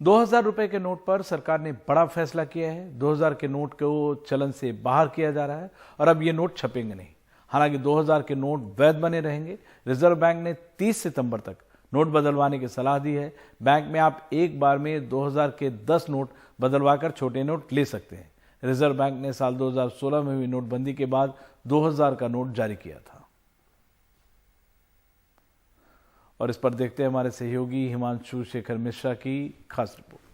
2000 रुपए के नोट पर सरकार ने बड़ा फैसला किया है। 2000 के नोट को चलन से बाहर किया जा रहा है और अब ये नोट छपेंगे नहीं। हालांकि 2000 के नोट वैध बने रहेंगे। रिजर्व बैंक ने 30 सितंबर तक नोट बदलवाने की सलाह दी है। बैंक में आप एक बार में 2000 के 10 नोट बदलवाकर छोटे नोट ले सकते हैं। रिजर्व बैंक ने साल 2016 में हुई नोटबंदी के बाद 2000 का नोट जारी किया था। और इस पर देखते हैं हमारे सहयोगी हिमांशु शेखर मिश्रा की खास रिपोर्ट।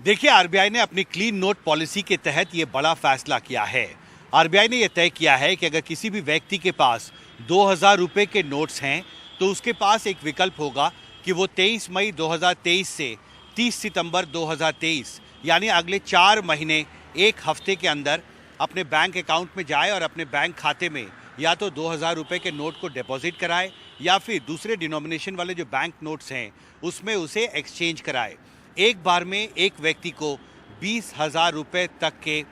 देखिए, आरबीआई ने अपनी क्लीन नोट पॉलिसी के तहत ये बड़ा फैसला किया है। आरबीआई ने यह तय किया है कि अगर किसी भी व्यक्ति के पास 2000 रुपए के नोट्स हैं तो उसके पास एक विकल्प होगा कि वो 23 मई 2023 से 30 सितंबर 2023 यानी अगले 4 महीने एक हफ्ते के अंदर अपने बैंक अकाउंट में जाए और अपने बैंक खाते में या तो 2000 रुपए के नोट को डिपॉजिट कराए या फिर दूसरे डिनोमिनेशन वाले जो बैंक नोट्स हैं उसमें उसे एक्सचेंज कराए। एक बार में एक व्यक्ति को 20,000 रुपए तक के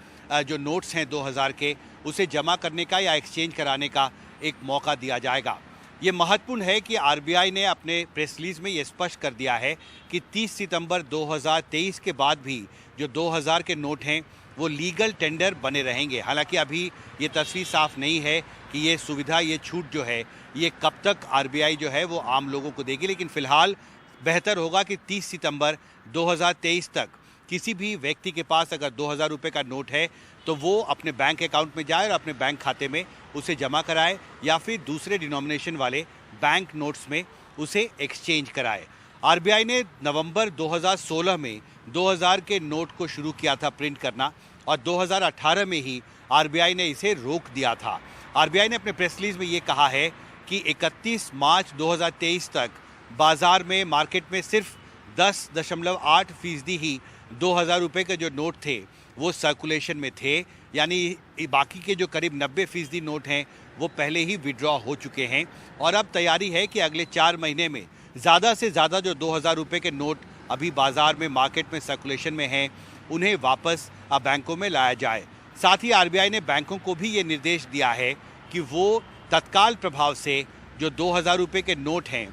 जो नोट्स हैं 2000 के उसे जमा करने का या एक्सचेंज कराने का एक मौका दिया जाएगा। ये महत्वपूर्ण है कि आरबीआई ने अपने प्रेस रिलीज में ये स्पष्ट कर दिया है कि 30 सितंबर 2023 के बाद भी जो 2000 के नोट हैं वो लीगल टेंडर बने रहेंगे। हालांकि अभी ये तस्वीर साफ नहीं है कि ये सुविधा, ये छूट जो है ये कब तक आरबीआई जो है वो आम लोगों को देगी, लेकिन फिलहाल बेहतर होगा कि 30 सितंबर 2023 तक किसी भी व्यक्ति के पास अगर 2000 रुपए का नोट है तो वो अपने बैंक अकाउंट में जाए और अपने बैंक खाते में उसे जमा कराए या फिर दूसरे डिनोमिनेशन वाले बैंक नोट्स में उसे एक्सचेंज कराए। आरबीआई ने नवंबर 2016 में 2000 के नोट को शुरू किया था प्रिंट करना और 2018 में ही आरबीआई ने इसे रोक दिया था। आरबीआई ने अपने प्रेस रिलीज में ये कहा है कि 31 मार्च 2023 तक बाजार में मार्केट में सिर्फ 10.8% ही 2000 रुपए के जो नोट थे वो सर्कुलेशन में थे, यानी बाकी के जो करीब 90% नोट हैं वो पहले ही विड्रॉ हो चुके हैं। और अब तैयारी है कि अगले 4 महीने में ज़्यादा से ज़्यादा जो 2000 रुपए के नोट अभी बाजार में मार्केट में सर्कुलेशन में हैं उन्हें वापस बैंकों में लाया जाए। साथ ही आरबीआई ने बैंकों को भी ये निर्देश दिया है कि वो तत्काल प्रभाव से जो 2000 रुपए के नोट हैं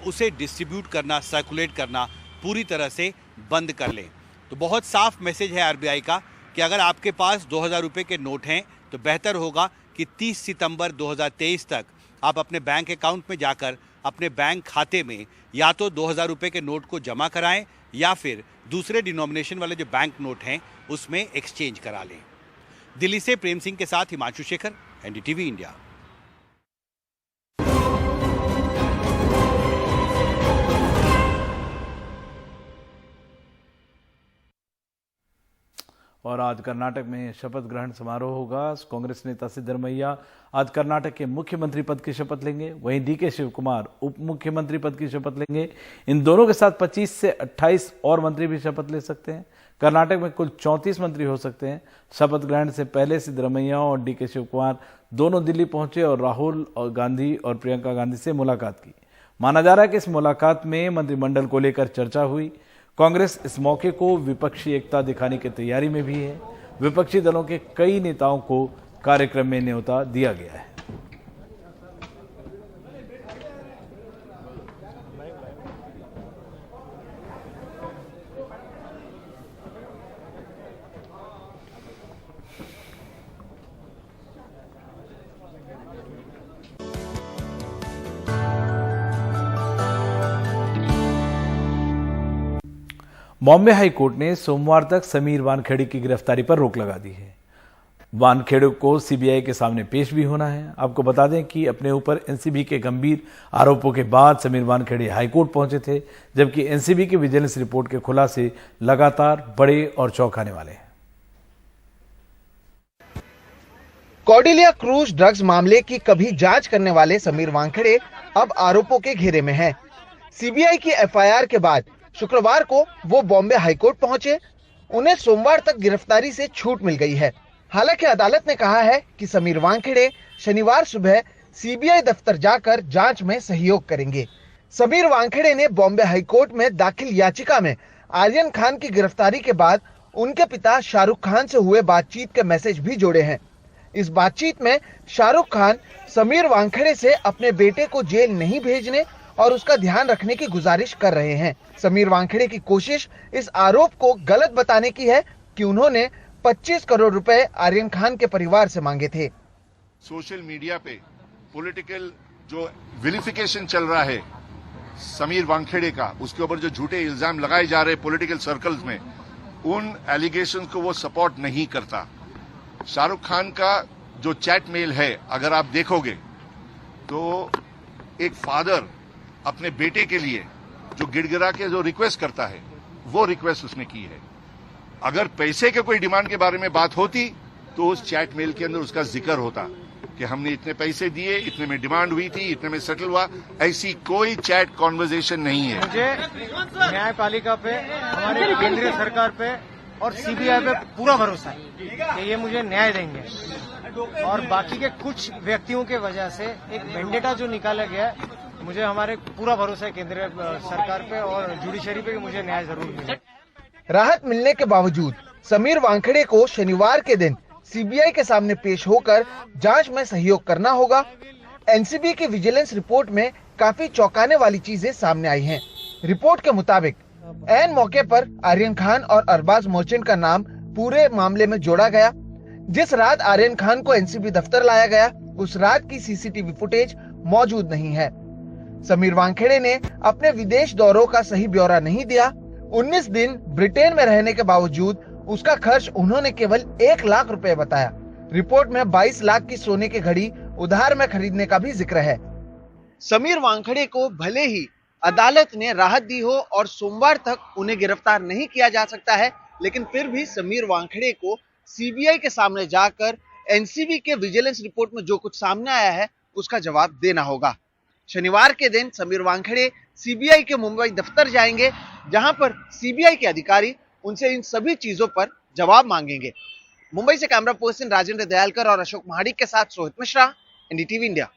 उसे डिस्ट्रीब्यूट करना, सर्कुलेट करना पूरी तरह से बंद कर लें। तो बहुत साफ मैसेज है आरबीआई का कि अगर आपके पास 2000 रुपए के नोट हैं तो बेहतर होगा कि 30 सितंबर 2023 तक आप अपने बैंक अकाउंट में जाकर अपने बैंक खाते में या तो 2000 रुपए के नोट को जमा कराएं या फिर दूसरे डिनोमिनेशन वाले जो बैंक नोट हैं उसमें एक्सचेंज करा लें। दिल्ली से प्रेम सिंह के साथ हिमांशु शेखर, एनडीटीवी इंडिया। और आज कर्नाटक में शपथ ग्रहण समारोह होगा। कांग्रेस नेता सिद्धरमैया आज कर्नाटक के मुख्यमंत्री पद की शपथ लेंगे। वहीं डीके शिवकुमार उप मुख्यमंत्री पद की शपथ लेंगे। इन दोनों के साथ 25 से 28 और मंत्री भी शपथ ले सकते हैं। कर्नाटक में कुल 34 मंत्री हो सकते हैं। शपथ ग्रहण से पहले सिद्धरमैया और डीके शिवकुमार दोनों दिल्ली पहुंचे और राहुल गांधी और प्रियंका गांधी से मुलाकात की। माना जा रहा है कि इस मुलाकात में मंत्रिमंडल को लेकर चर्चा हुई। कांग्रेस इस मौके को विपक्षी एकता दिखाने की तैयारी में भी है। विपक्षी दलों के कई नेताओं को कार्यक्रम में न्योता दिया गया है। बॉम्बे हाई कोर्ट ने सोमवार तक समीर वानखेड़े की गिरफ्तारी पर रोक लगा दी है। वानखेड़े को सीबीआई के सामने पेश भी होना है। आपको बता दें कि अपने ऊपर एनसीबी के गंभीर आरोपों के बाद समीर वानखेड़े हाईकोर्ट पहुंचे थे, जबकि एनसीबी की विजिलेंस रिपोर्ट के खुलासे लगातार बड़े और चौंकाने वाले हैं। कौडिल्या क्रूज ड्रग्स मामले की कभी जांच करने वाले समीर वानखेड़े अब आरोपों के घेरे में हैं। सीबीआई की एफआईआर के बाद शुक्रवार को वो बॉम्बे हाईकोर्ट पहुंचे। उन्हें सोमवार तक गिरफ्तारी से छूट मिल गई है। हालांकि अदालत ने कहा है कि समीर वानखेड़े शनिवार सुबह सीबीआई दफ्तर जाकर जांच में सहयोग करेंगे। समीर वानखेड़े ने बॉम्बे हाईकोर्ट में दाखिल याचिका में आर्यन खान की गिरफ्तारी के बाद उनके पिता शाहरुख खान से हुए बातचीत के मैसेज भी जोड़े हैं। इस बातचीत में शाहरुख खान समीर वानखेड़े से अपने बेटे को जेल नहीं भेजने और उसका ध्यान रखने की गुजारिश कर रहे हैं। समीर वानखेड़े की कोशिश इस आरोप को गलत बताने की है कि उन्होंने 25 करोड़ रुपए आर्यन खान के परिवार से मांगे थे। सोशल मीडिया पे पॉलिटिकल जो विलिफिकेशन चल रहा है समीर वानखेड़े का, उसके ऊपर जो झूठे इल्जाम लगाए जा रहे पॉलिटिकल सर्कल्स में, उन एलिगेशंस को वो सपोर्ट नहीं करता। शाहरुख खान का जो चैट मेल है अगर आप देखोगे तो एक फादर अपने बेटे के लिए जो गिड़गिड़ा के जो रिक्वेस्ट करता है वो रिक्वेस्ट उसने की है। अगर पैसे के कोई डिमांड के बारे में बात होती तो उस चैट मेल के अंदर उसका जिक्र होता कि हमने इतने पैसे दिए, इतने में डिमांड हुई थी, इतने में सेटल हुआ। ऐसी कोई चैट कॉन्वर्सेशन नहीं है। मुझे न्यायपालिका पे, हमारे केंद्रीय सरकार पे और सीबीआई पे पूरा भरोसा है कि ये मुझे न्याय देंगे। और बाकी के कुछ व्यक्तियों के वजह से एक वेंडेटा जो निकाला गया है, मुझे हमारे पूरा भरोसा है केंद्रीय सरकार पे और जुडिशरी पे कि मुझे न्याय जरूर मिले। राहत मिलने के बावजूद समीर वानखेड़े को शनिवार के दिन सीबीआई के सामने पेश होकर जांच में सहयोग करना होगा। एनसीबी की विजिलेंस रिपोर्ट में काफी चौंकाने वाली चीजें सामने आई हैं। रिपोर्ट के मुताबिक ऐन मौके पर आर्यन खान और अरबाज मोहसिन का नाम पूरे मामले में जोड़ा गया। जिस रात आर्यन खान को एनसीबी दफ्तर लाया गया, उस रात की सीसीटीवी फुटेज मौजूद नहीं है। समीर वानखेड़े ने अपने विदेश दौरों का सही ब्यौरा नहीं दिया। 19 दिन ब्रिटेन में रहने के बावजूद उसका खर्च उन्होंने केवल 1 लाख रुपए बताया। रिपोर्ट में 22 लाख की सोने की घड़ी उधार में खरीदने का भी जिक्र है। समीर वानखेड़े को भले ही अदालत ने राहत दी हो और सोमवार तक उन्हें गिरफ्तार नहीं किया जा सकता है, लेकिन फिर भी समीर वानखेड़े को सीबीआई के सामने जाकर एनसीबी के विजिलेंस रिपोर्ट में जो कुछ सामने आया है उसका जवाब देना होगा। शनिवार के दिन समीर वानखेड़े सीबीआई के मुंबई दफ्तर जाएंगे, जहां पर सीबीआई के अधिकारी उनसे इन सभी चीजों पर जवाब मांगेंगे। मुंबई से कैमरा पर्सन राजेंद्र दयालकर और अशोक महाडिक के साथ सोहित मिश्रा, एनडीटीवी इंडिया।